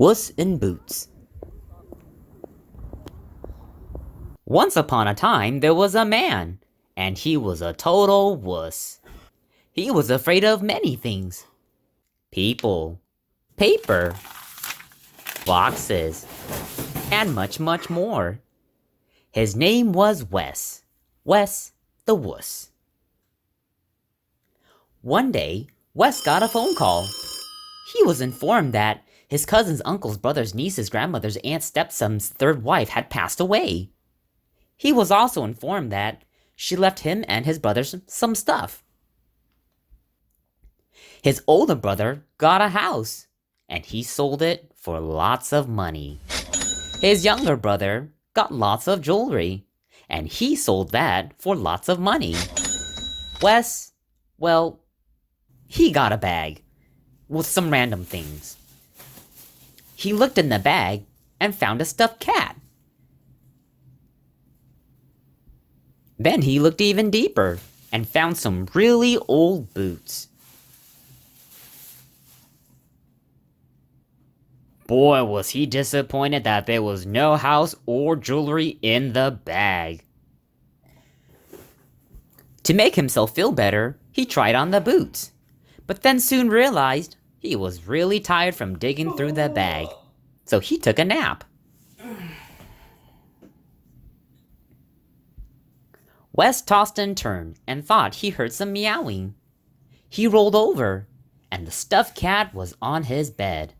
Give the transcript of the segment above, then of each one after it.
Wuss in Boots. Once upon a time, there was a man, and he was a total wuss. He was afraid of many things. People, paper, boxes, and much, much more. His name was Wes. Wes the Wuss. One day, Wes got a phone call. He was informed that his cousin's uncle's brother's niece's grandmother's aunt's stepson's third wife had passed away. He was also informed that she left him and his brothers some stuff. His older brother got a house, and he sold it for lots of money. His younger brother got lots of jewelry, and he sold that for lots of money. Wes, well, he got a bag with some random things. He looked in the bag and found a stuffed cat. Then he looked even deeper and found some really old boots. Boy, was he disappointed that there was no house or jewelry in the bag. To make himself feel better, he tried on the boots, but then soon realized he was really tired from digging through the bag, so he took a nap. Wes tossed and turned and thought he heard some meowing. He rolled over, and the stuffed cat was on his bed.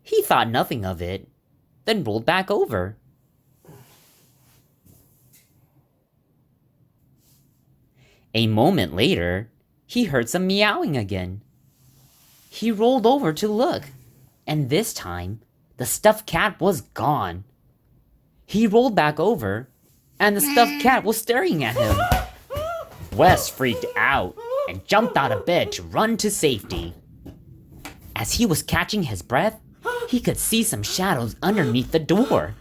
He thought nothing of it, then rolled back over. A moment later, he heard some meowing again. He rolled over to look, and this time, the stuffed cat was gone. He rolled back over, and the stuffed cat was staring at him. Wes freaked out and jumped out of bed to run to safety. As he was catching his breath, he could see some shadows underneath the door.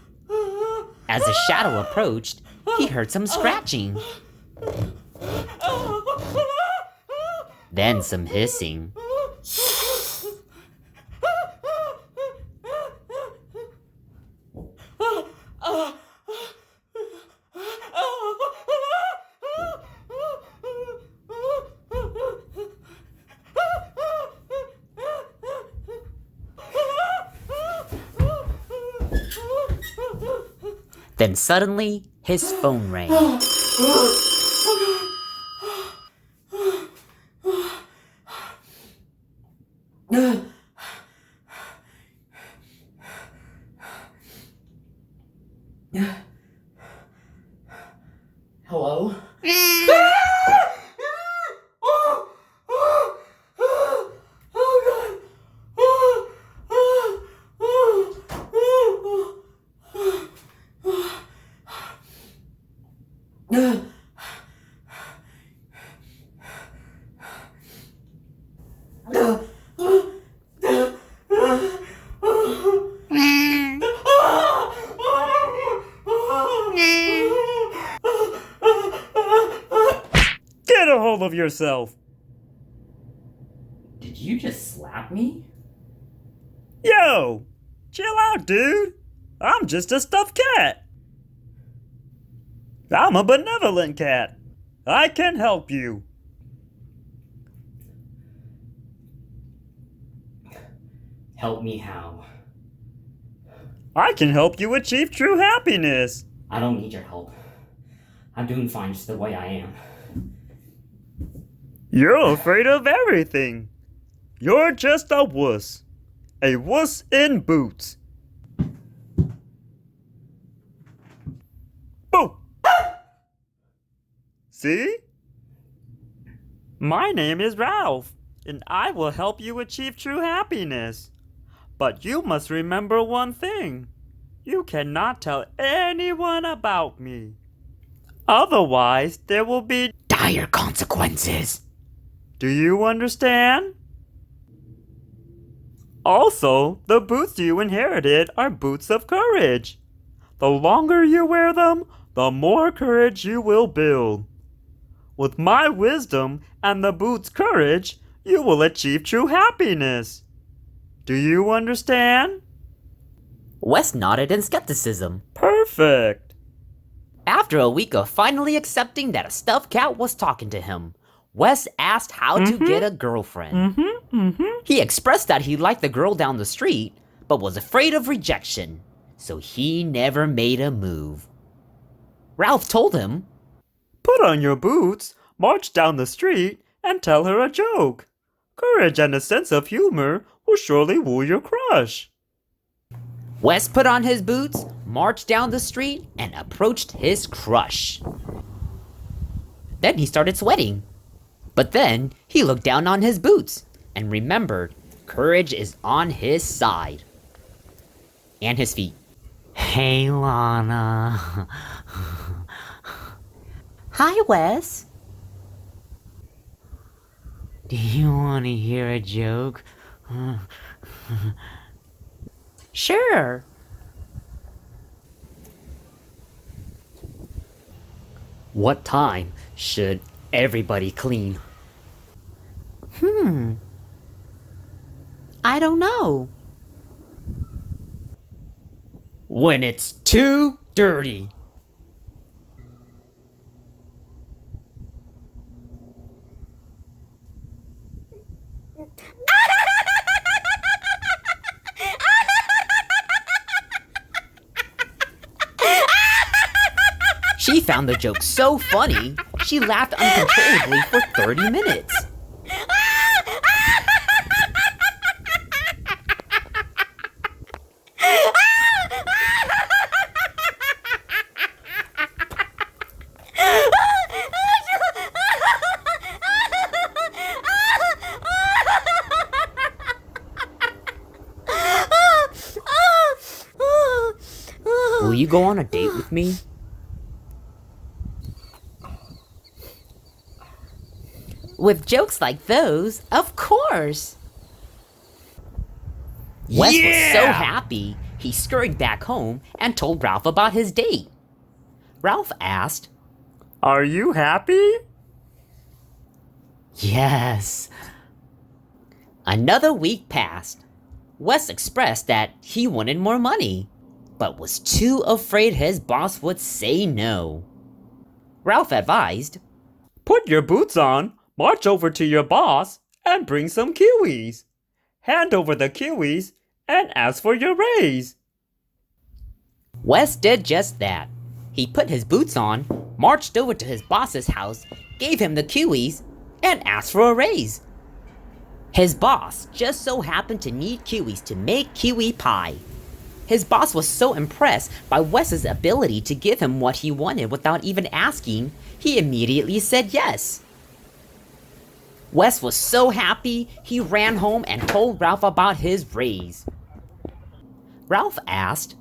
As the shadow approached, he heard some scratching. Then some hissing. Then suddenly, his phone rang. Hello? Get a hold of yourself! Did you just slap me? Yo! Chill out, dude! I'm just a stuffed cat! I'm a benevolent cat! I can help you! Help me how? I can help you achieve true happiness! I don't need your help. I'm doing fine just the way I am. You're afraid of everything! You're just a wuss! A wuss in boots! Boo! See? My name is Ralph, and I will help you achieve true happiness. But you must remember one thing. You cannot tell anyone about me. Otherwise, there will be Dire consequences! Do you understand? Also, the boots you inherited are boots of courage. The longer you wear them, the more courage you will build. With my wisdom and the boots' courage, you will achieve true happiness. Do you understand? Wes nodded in skepticism. Perfect. After a week of finally accepting that a stuffed cat was talking to him, Wes asked how to get a girlfriend. He expressed that he liked the girl down the street, but was afraid of rejection, so he never made a move. Ralph told him, Put on your boots, march down the street, and tell her a joke. Courage and a sense of humor will surely woo your crush. Wes put on his boots, marched down the street, and approached his crush. Then he started sweating. But then he looked down on his boots and remembered courage is on his side. And his feet. Hey, Lana. Hi, Wes. Do you want to hear a joke? Sure. What time should everybody clean? I don't know. When it's too dirty. She found the joke so funny, she laughed uncontrollably for 30 minutes. Will you go on a date with me? With jokes like those, of course! Wes was so happy, he scurried back home and told Ralph about his date. Ralph asked, Are you happy? Yes. Another week passed. Wes expressed that he wanted more money, but was too afraid his boss would say no. Ralph advised, Put your boots on, march over to your boss, and bring some kiwis. Hand over the kiwis and ask for your raise. Wes did just that. He put his boots on, marched over to his boss's house, gave him the kiwis, and asked for a raise. His boss just so happened to need kiwis to make kiwi pie. His boss was so impressed by Wes's ability to give him what he wanted without even asking, he immediately said yes. Wes was so happy, he ran home and told Ralph about his raise. Ralph asked,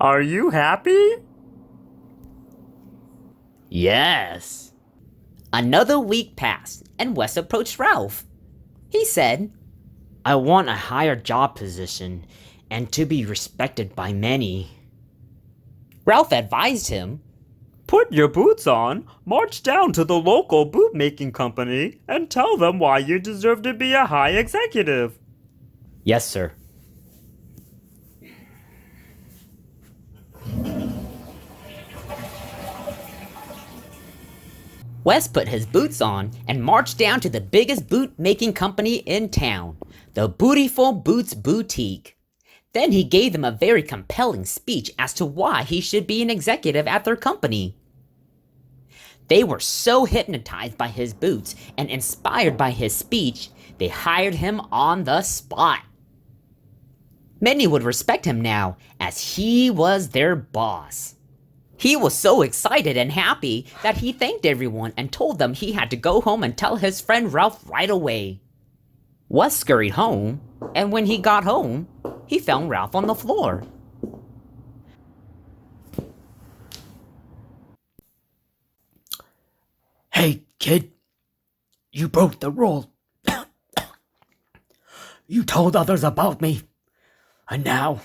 Are you happy? Yes. Another week passed, and Wes approached Ralph. He said, I want a higher job position and to be respected by many. Ralph advised him, Put your boots on, march down to the local boot-making company, and tell them why you deserve to be a high executive. Yes, sir. Wes put his boots on and marched down to the biggest boot-making company in town, the Bootiful Boots Boutique. Then he gave them a very compelling speech as to why he should be an executive at their company. They were so hypnotized by his boots and inspired by his speech, they hired him on the spot. Many would respect him now, as he was their boss. He was so excited and happy that he thanked everyone and told them he had to go home and tell his friend Ralph right away. Wes scurried home, and when he got home, he found Ralph on the floor. Hey, kid, you broke the rule. You told others about me, and now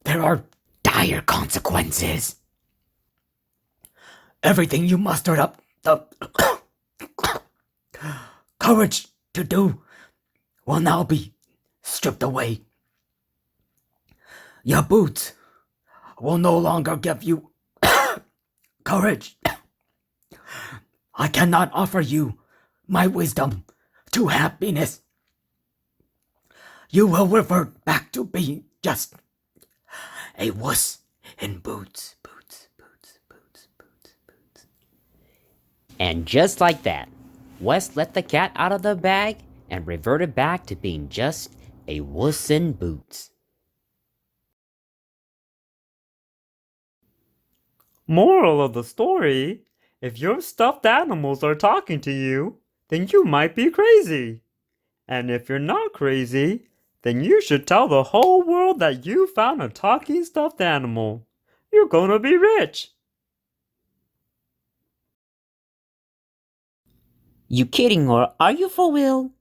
there are dire consequences. Everything you mustered up the courage to do will now be stripped away. Your boots will no longer give you courage. I cannot offer you my wisdom to happiness. You will revert back to being just a wuss in boots. And just like that, Wes let the cat out of the bag and reverted back to being just a wuss in boots. Moral of the story: if your stuffed animals are talking to you, then you might be crazy. And if you're not crazy, then you should tell the whole world that you found a talking stuffed animal. You're gonna be rich. You kidding or are you for real?